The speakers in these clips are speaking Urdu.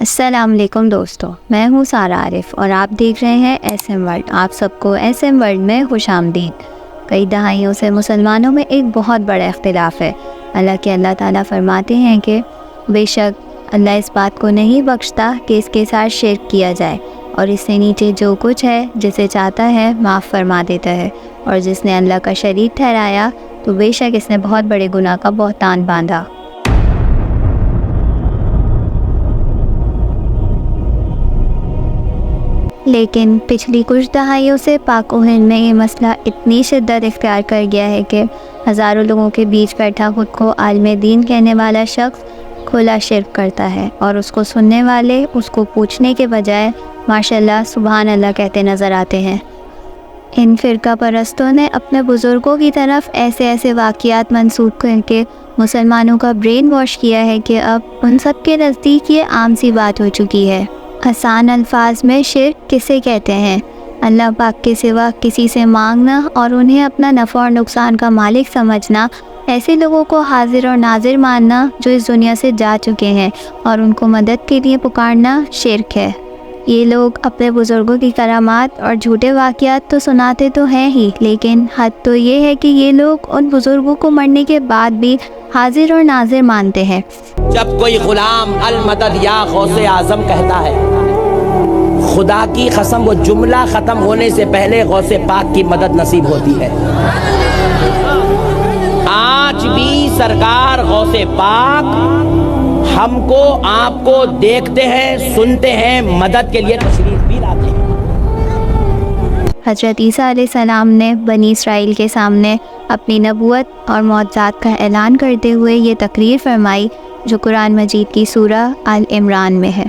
السلام علیکم دوستو، میں ہوں سارہ عارف اور آپ دیکھ رہے ہیں ایس ایم ورلڈ۔ آپ سب کو ایس ایم ورلڈ میں خوش آمدید۔ کئی دہائیوں سے مسلمانوں میں ایک بہت بڑا اختلاف ہے۔ اللہ تعالیٰ فرماتے ہیں کہ بے شک اللہ اس بات کو نہیں بخشتا کہ اس کے ساتھ شرک کیا جائے، اور اس سے نیچے جو کچھ ہے جسے چاہتا ہے معاف فرما دیتا ہے، اور جس نے اللہ کا شریک ٹھہرایا تو بے شک اس نے بہت بڑے گناہ کا بہتان باندھا۔ لیکن پچھلی کچھ دہائیوں سے پاک و ہند میں یہ مسئلہ اتنی شدت اختیار کر گیا ہے کہ ہزاروں لوگوں کے بیچ بیٹھا خود کو عالم دین کہنے والا شخص کھلا شرک کرتا ہے، اور اس کو سننے والے اس کو پوچھنے کے بجائے ماشاءاللہ سبحان اللہ کہتے نظر آتے ہیں۔ ان فرقہ پرستوں نے اپنے بزرگوں کی طرف ایسے واقعات منسوخ کر کے مسلمانوں کا برین واش کیا ہے کہ اب ان سب کے نزدیک یہ عام سی بات ہو چکی ہے۔ آسان الفاظ میں شرک کسے کہتے ہیں؟ اللہ پاک کے سوا کسی سے مانگنا اور انہیں اپنا نفع اور نقصان کا مالک سمجھنا، ایسے لوگوں کو حاضر اور ناظر ماننا جو اس دنیا سے جا چکے ہیں اور ان کو مدد کے لیے پکارنا شرک ہے۔ یہ لوگ اپنے بزرگوں کی کرامات اور جھوٹے واقعات تو سناتے تو ہیں ہی، لیکن حد تو یہ ہے کہ یہ لوگ ان بزرگوں کو مرنے کے بعد بھی حاضر اور ناظر مانتے ہیں۔ جب کوئی غلام المدد یا غوث اعظم کہتا ہے، خدا کی قسم وہ جملہ ختم ہونے سے پہلے غوث پاک کی مدد نصیب ہوتی ہے۔ آج بھی سرکار غوث پاک ہم کو آپ کو دیکھتے ہیں، سنتے ہیں، مدد کے لیے تشریف بھی لاتے ہیں۔ حضرت عیسیٰ علیہ السلام نے بنی اسرائیل کے سامنے اپنی نبوت اور معجزات کا اعلان کرتے ہوئے یہ تقریر فرمائی جو قرآن مجید کی سورہ آل عمران میں ہے،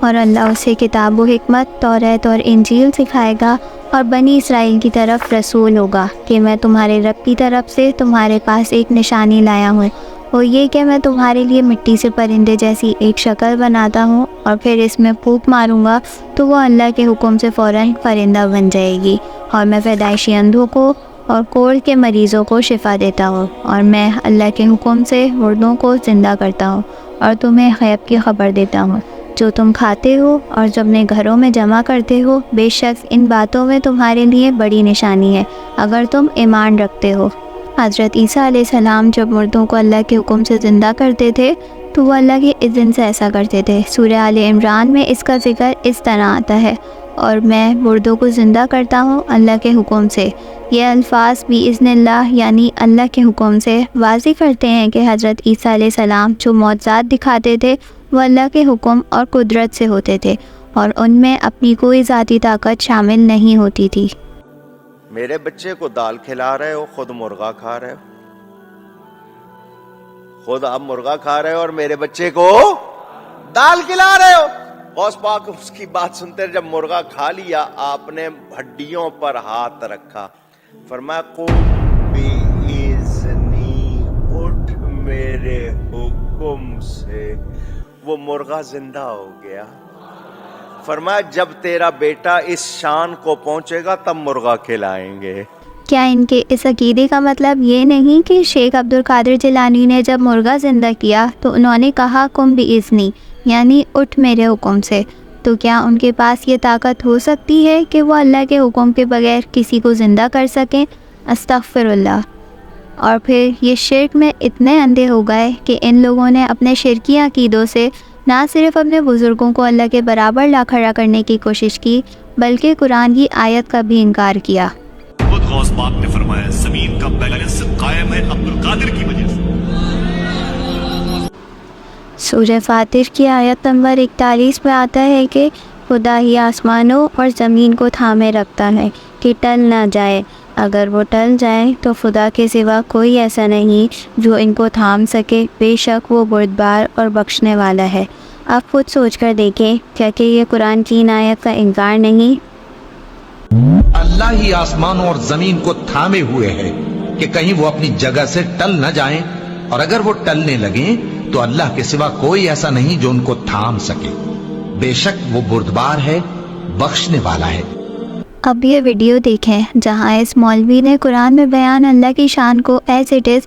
اور اللہ اسے کتاب و حکمت، تورات اور انجیل سکھائے گا، اور بنی اسرائیل کی طرف رسول ہوگا کہ میں تمہارے رب کی طرف سے تمہارے پاس ایک نشانی لایا ہوں، وہ یہ کہ میں تمہارے لیے مٹی سے پرندے جیسی ایک شکل بناتا ہوں، اور پھر اس میں پھونک ماروں گا تو وہ اللہ کے حکم سے فوراً پرندہ بن جائے گی، اور میں پیدائشی اندھوں کو اور کوڑ کے مریضوں کو شفا دیتا ہوں، اور میں اللہ کے حکم سے مردوں کو زندہ کرتا ہوں، اور تمہیں غیب کی خبر دیتا ہوں جو تم کھاتے ہو اور جو اپنے گھروں میں جمع کرتے ہو۔ بے شک ان باتوں میں تمہارے لیے بڑی نشانی ہے اگر تم ایمان رکھتے ہو۔ حضرت عیسیٰ علیہ السلام جب مردوں کو اللہ کے حکم سے زندہ کرتے تھے تو وہ اللہ کے اذن سے ایسا کرتے تھے۔ سورہ آل عمران میں اس کا ذکر اس طرح آتا ہے، اور میں مردوں کو زندہ کرتا ہوں اللہ کے حکم سے۔ یہ الفاظ بِإِذْنِ اللہ یعنی اللہ کے حکم سے واضح کرتے ہیں کہ حضرت عیسیٰ علیہ السلام جو معجزات دکھاتے تھے وہ اللہ کے حکم اور قدرت سے ہوتے تھے، اور ان میں اپنی کوئی ذاتی طاقت شامل نہیں ہوتی تھی۔ میرے بچے کو دال کھلا رہے ہو، خود مرغا کھا رہے ہو، خود آپ مرغا کھا رہے ہو اور میرے بچے کو دال کھلا رہے ہو۔ غوث پاک اس کی بات سنتے جب مرغا کھا لیا آپ نے ہڈیوں پر ہاتھ رکھا، فرمایا قم بِإِذْنِی، اٹھ میرے حکم سے، وہ مرغا زندہ ہو گیا۔ فرمایا جب تیرا بیٹا اس شان کو پہنچے گا تب مرغا کھلائیں گے۔ کیا ان کے اس عقیدے کا مطلب یہ نہیں کہ شیخ عبد القادر جیلانی نے جب مرغا زندہ کیا تو انہوں نے کہا قم بِإِذْنِی یعنی اٹھ میرے حکم سے؟ تو کیا ان کے پاس یہ طاقت ہو سکتی ہے کہ وہ اللہ کے حکم کے بغیر کسی کو زندہ کر سکیں؟ استغفر اللہ۔ اور پھر یہ شرک میں اتنے اندھے ہو گئے کہ ان لوگوں نے اپنے شرکی عقیدوں سے نہ صرف اپنے بزرگوں کو اللہ کے برابر لا کھڑا کرنے کی کوشش کی بلکہ قرآن کی آیت کا بھی انکار کیا۔ خود غوث پاک نے فرمایا زمین کا بیلنس قائم ہے عبد القادر کی وجہ سے۔ سورہ فاتر کی آیت نمبر 41 میں آتا ہے کہ خدا ہی آسمانوں اور زمین کو تھامے رکھتا ہے کہ ٹل نہ جائے، اگر وہ ٹل جائیں تو خدا کے سوا کوئی ایسا نہیں جو ان کو تھام سکے، بے شک وہ بردبار اور بخشنے والا ہے۔ آپ خود سوچ کر دیکھیں کیا کہ یہ قرآن کی ان آیت کا انکار نہیں؟ اللہ ہی آسمانوں اور زمین کو تھامے ہوئے ہے کہ کہیں وہ اپنی جگہ سے ٹل نہ جائیں، اور اگر وہ ٹلنے لگیں تو اللہ کے سوا کوئی ایسا نہیں جو ان کو تھام سکے، بے شک وہ بردبار ہے، بخشنے والا ہے۔ اب یہ ویڈیو دیکھیں جہاں اس مولوی نے قرآن میں بیان اللہ کی شان کو ایز اٹ از